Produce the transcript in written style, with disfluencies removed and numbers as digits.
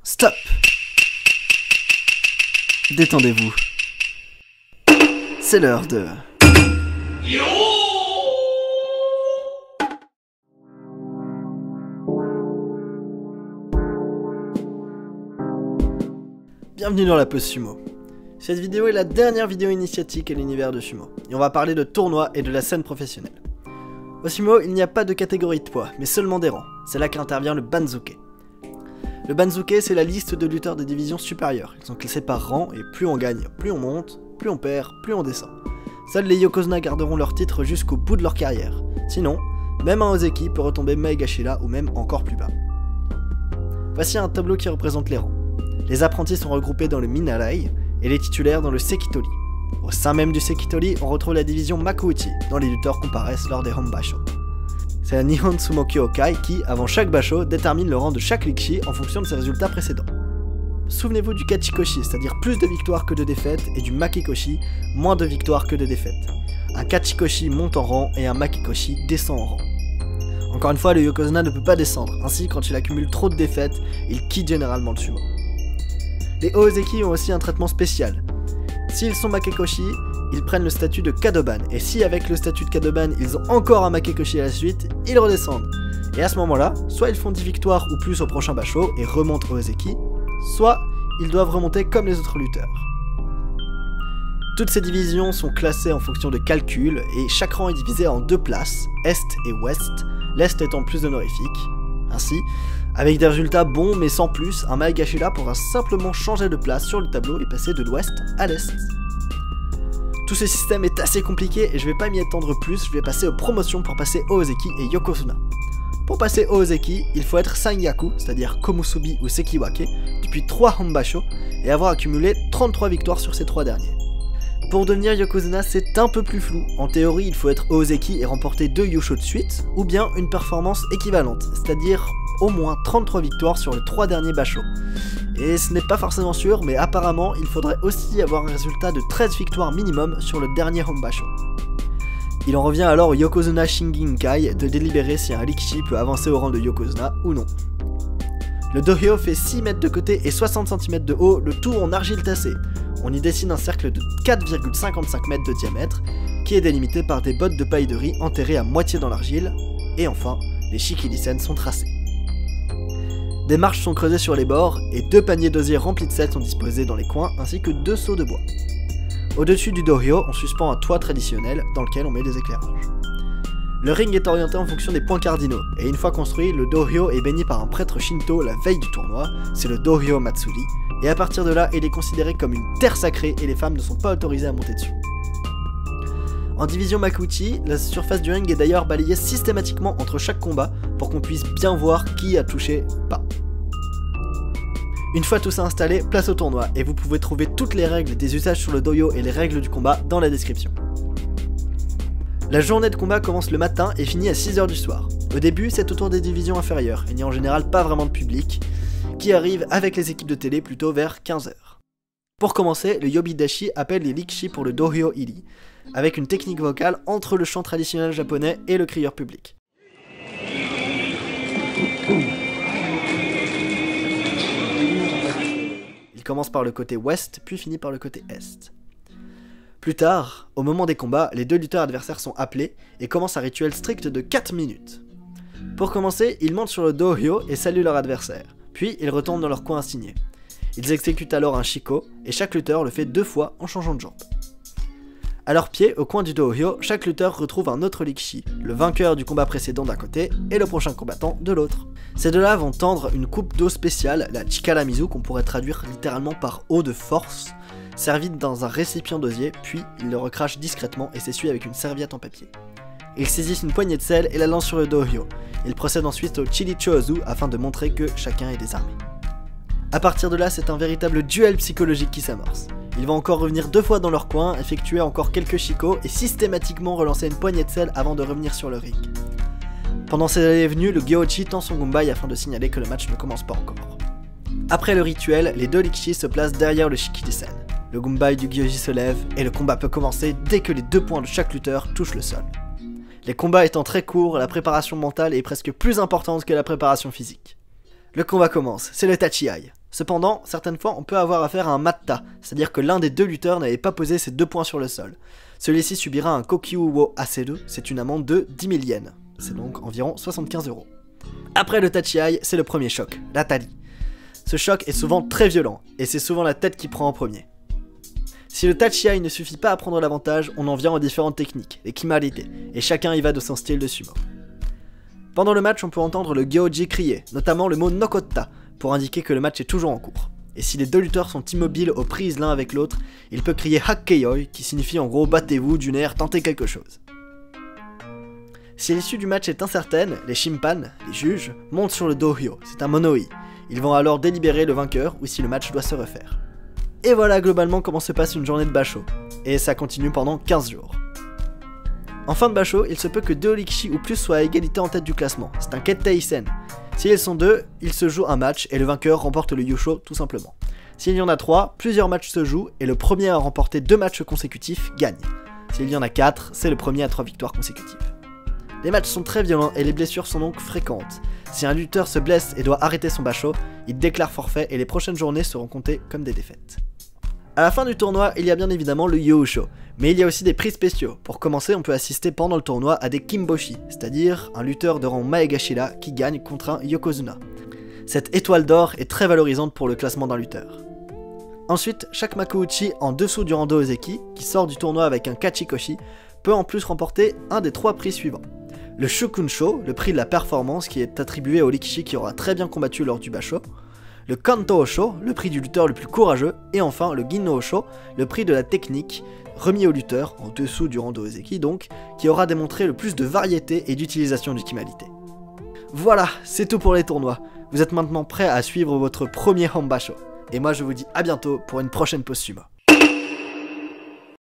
Stop! Détendez-vous. C'est l'heure de... Bienvenue dans la pause sumo. Cette vidéo est la dernière vidéo initiatique à l'univers de sumo, et on va parler de tournois et de la scène professionnelle. Au sumo, il n'y a pas de catégorie de poids, mais seulement des rangs. C'est là qu'intervient le banzuke. Le banzuke, c'est la liste de lutteurs des divisions supérieures. Ils sont classés par rang, et plus on gagne, plus on monte, plus on perd, plus on descend. Seuls les yokozuna garderont leur titre jusqu'au bout de leur carrière. Sinon, même un ozeki peut retomber maegashira ou même encore plus bas. Voici un tableau qui représente les rangs. Les apprentis sont regroupés dans le Minarai et les titulaires dans le Sekitori. Au sein même du Sekitori, on retrouve la division Makuuchi, dont les lutteurs comparaissent lors des Honbasho. C'est la Nihon Sumo Kyokai qui, avant chaque basho, détermine le rang de chaque Rikshi en fonction de ses résultats précédents. Souvenez-vous du Kachikoshi, c'est-à-dire plus de victoires que de défaites, et du Makikoshi, moins de victoires que de défaites. Un Kachikoshi monte en rang et un Makikoshi descend en rang. Encore une fois, le yokozuna ne peut pas descendre, ainsi quand il accumule trop de défaites, il quitte généralement le sumo. Les ozeki ont aussi un traitement spécial. S'ils sont Makekoshi, ils prennent le statut de Kadoban, et si avec le statut de Kadoban ils ont encore un Makekoshi à la suite, ils redescendent. Et à ce moment-là, soit ils font 10 victoires ou plus au prochain basho et remontent au ozeki, soit ils doivent remonter comme les autres lutteurs. Toutes ces divisions sont classées en fonction de calculs, et chaque rang est divisé en deux places, Est et Ouest, l'Est étant plus honorifique. Ainsi, avec des résultats bons mais sans plus, un maegashira pourra simplement changer de place sur le tableau et passer de l'ouest à l'est. Tout ce système est assez compliqué et je vais pas m'y étendre plus, je vais passer aux promotions pour passer au ozeki et yokozuna. Pour passer au ozeki, il faut être sanyaku, c'est-à-dire komusubi ou sekiwake, depuis 3 honbasho et avoir accumulé 33 victoires sur ces 3 derniers. Pour devenir yokozuna, c'est un peu plus flou. En théorie, il faut être ozeki et remporter 2 yusho de suite, ou bien une performance équivalente, c'est-à-dire au moins 33 victoires sur les 3 derniers basho. Et ce n'est pas forcément sûr, mais apparemment, il faudrait aussi avoir un résultat de 13 victoires minimum sur le dernier honbasho. Il en revient alors au yokozuna Shinginkai de délibérer si un rikishi peut avancer au rang de yokozuna ou non. Le dohyo fait 6 mètres de côté et 60 cm de haut, le tout en argile tassée. On y dessine un cercle de 4,55 mètres de diamètre, qui est délimité par des bottes de paille de riz enterrées à moitié dans l'argile, et enfin, les shikiri-sen sont tracés. Des marches sont creusées sur les bords, et 2 paniers d'osier remplis de sel sont disposés dans les coins, ainsi que 2 seaux de bois. Au-dessus du dohyo, on suspend un toit traditionnel, dans lequel on met des éclairages. Le ring est orienté en fonction des points cardinaux, et une fois construit, le dohyo est béni par un prêtre shinto la veille du tournoi, c'est le dohyo matsuri, et à partir de là, il est considéré comme une terre sacrée et les femmes ne sont pas autorisées à monter dessus. En division Makuuchi, la surface du ring est d'ailleurs balayée systématiquement entre chaque combat pour qu'on puisse bien voir qui a touché pas. Une fois tout ça installé, place au tournoi, et vous pouvez trouver toutes les règles des usages sur le dohyo et les règles du combat dans la description. La journée de combat commence le matin et finit à 6 h du soir. Au début, c'est autour des divisions inférieures, il n'y a en général pas vraiment de public, qui arrive avec les équipes de télé plutôt vers 15 h. Pour commencer, le Yobidashi appelle les Rikshi pour le Dohyo Iri, avec une technique vocale entre le chant traditionnel japonais et le crieur public. Il commence par le côté ouest, puis finit par le côté est. Plus tard, au moment des combats, les 2 lutteurs adversaires sont appelés et commencent un rituel strict de 4 minutes. Pour commencer, ils montent sur le dohyo et saluent leur adversaire. Puis, ils retournent dans leur coin assigné. Ils exécutent alors un shiko, et chaque lutteur le fait 2 fois en changeant de jambe. À leurs pieds, au coin du dohyo, chaque lutteur retrouve un autre rikishi, le vainqueur du combat précédent d'un côté, et le prochain combattant de l'autre. Ces deux-là vont tendre une coupe d'eau spéciale, la chikaramizu, qu'on pourrait traduire littéralement par eau de force, servie dans un récipient d'osier, puis ils le recrachent discrètement et s'essuient avec une serviette en papier. Ils saisissent une poignée de sel et la lancent sur le dohyo. Ils procèdent ensuite au chirichozu afin de montrer que chacun est désarmé. A partir de là, c'est un véritable duel psychologique qui s'amorce. Ils vont encore revenir 2 fois dans leur coin, effectuer encore quelques shikos et systématiquement relancer une poignée de sel avant de revenir sur le ring. Pendant ces allées et venues, le Gyochi tend son gumbai afin de signaler que le match ne commence pas encore. Après le rituel, les 2 Rikshi se placent derrière le shikiri-sen. Le gumbai du Gyoji se lève et le combat peut commencer dès que les 2 poings de chaque lutteur touchent le sol. Les combats étant très courts, la préparation mentale est presque plus importante que la préparation physique. Le combat commence, c'est le Tachiai. Cependant, certaines fois on peut avoir affaire à un matta, c'est-à-dire que l'un des deux lutteurs n'avait pas posé ses 2 points sur le sol. Celui-ci subira un kokyu wo aseru, c'est une amende de 10 000 yens, c'est donc environ 75 €. Après le tachiai, c'est le premier choc, l'atari. Ce choc est souvent très violent, et c'est souvent la tête qui prend en premier. Si le tachiai ne suffit pas à prendre l'avantage, on en vient aux différentes techniques, les kimarite, et chacun y va de son style de sumo. Pendant le match, on peut entendre le gyoji crier, notamment le mot nokotta, pour indiquer que le match est toujours en cours. Et si les deux lutteurs sont immobiles aux prises l'un avec l'autre, il peut crier hakkeyoi, qui signifie en gros battez-vous, d'une air, tentez quelque chose. Si l'issue du match est incertaine, les shimpan, les juges, montent sur le dohyo, c'est un monoi. Ils vont alors délibérer le vainqueur ou si le match doit se refaire. Et voilà globalement comment se passe une journée de basho, et ça continue pendant 15 jours. En fin de basho, il se peut que 2 rikishi ou plus soient à égalité en tête du classement, c'est un kettei-sen. S'ils sont 2, il se joue un match et le vainqueur remporte le yusho tout simplement. S'il y en a 3, plusieurs matchs se jouent et le premier à remporter 2 matchs consécutifs gagne. S'il y en a 4, c'est le premier à 3 victoires consécutives. Les matchs sont très violents et les blessures sont donc fréquentes. Si un lutteur se blesse et doit arrêter son basho, il déclare forfait et les prochaines journées seront comptées comme des défaites. À la fin du tournoi, il y a bien évidemment le Yousho, mais il y a aussi des prix spéciaux. Pour commencer, on peut assister pendant le tournoi à des Kimboshi, c'est-à-dire un lutteur de rang Maegashira qui gagne contre un Yokozuna. Cette étoile d'or est très valorisante pour le classement d'un lutteur. Ensuite, chaque Makuuchi en dessous du rando Ozeki, qui sort du tournoi avec un Kachikoshi, peut en plus remporter un des 3 prix suivants. Le Shukunsho, le prix de la performance qui est attribué au rikishi qui aura très bien combattu lors du basho. Le Kanto-Osho, le prix du lutteur le plus courageux, et enfin le Ginno-Osho, le prix de la technique, remis au lutteur, en dessous du rando Ozeki donc, qui aura démontré le plus de variété et d'utilisation du kimarite. Voilà, c'est tout pour les tournois. Vous êtes maintenant prêts à suivre votre premier Hanbasho. Et moi je vous dis à bientôt pour une prochaine pause sumo.